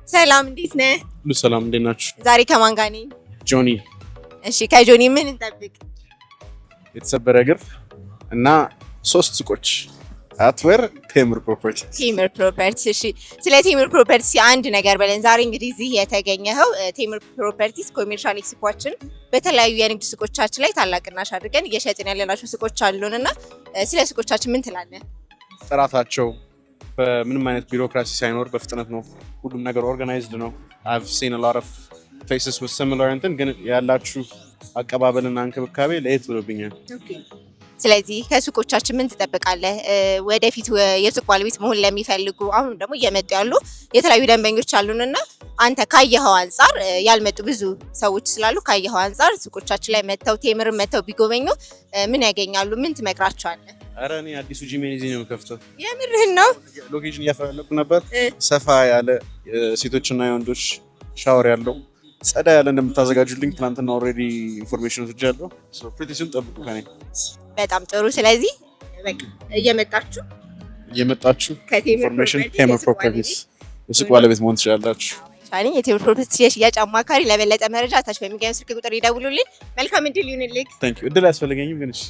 ሰላም እንዴት ነህ? ሁሉ ሰላም እንዴት ናችሁ? ዛሬ ከማን ጋር ነኝ? ጆኒ። እሺ ከጆኒ ምን እንጠብቅ? የተሰበረ እግር እና 3 ሱቆች አትዌር ቴምር ፕሮፐርቲ። ቴምር ፕሮፐርቲ። እሺ ስለ ቴምር ፕሮፐርቲ አንድ ነገር በለን። ዛሬ እንግዲህ እዚህ የተገኘኸው ቴምር ፕሮፐርቲስ ኮሜርሻል ኤክስፖችን በተለያዩ የንግድ ሱቆቻችን ላይ ታላቅ ቅናሽ አድርገን እየሸጥን ያለናቸው ሱቆች አሉንና ስለ ሱቆቻችን ምን ትላለህ? ጥራታቸው በምንም አይነት ቢሮክራሲ ሳይኖር በፍጥነት ነው። ሁሉም ነገር ኦርጋናይዝድ ነው። I've seen a lot of places with similar እንትን ግን ያላችሁ አቀባበልና እንክብካቤ ለየት ብሎብኛል። ስለዚህ ከሱቆቻችን ምን ትጠብቃለህ? ወደፊት የሱቅ ባለቤት መሆን ለሚፈልጉ አሁን ደግሞ እየመጡ ያሉ የተለያዩ ደንበኞች አሉንና አንተ ካየኸው አንፃር ያልመጡ ብዙ ሰዎች ስላሉ ካየኸው አንፃር ሱቆቻችን ላይ መተው ቴምር መተው ቢጎበኙ ምን ያገኛሉ? ምን ትመክራቸዋለህ? ኧረ እኔ አዲሱ ጂሜኔዚ ነው የምከፍተው። የምርህን ነው? ሎኬሽን እያፈላለኩ ነበር። ሰፋ ያለ ሴቶችና የወንዶች ሻወር ያለው ጸዳ ያለ እንደምታዘጋጁልኝ ትናንትና ኦልሬዲ ኢንፎርሜሽን ወስጃለሁ። ሶ ፕሪቲ ሱን ጠብቁ ከኔ። በጣም ጥሩ። ስለዚህ በቃ እየመጣችሁ ኢንፎርሜሽን ቴምር ፕሮፐርቲስ የሱቅ ባለቤት መሆን ትችላላችሁ። ሻኒ የቴምር ፕሮፐርቲ የሽያጭ አማካሪ። ለበለጠ መረጃ ታች በሚገኘው ስልክ ቁጥር ይደውሉልኝ። መልካም እድል ይሁንልህ። ታንክ ዩ። እድል አያስፈልገኝም ግን እሺ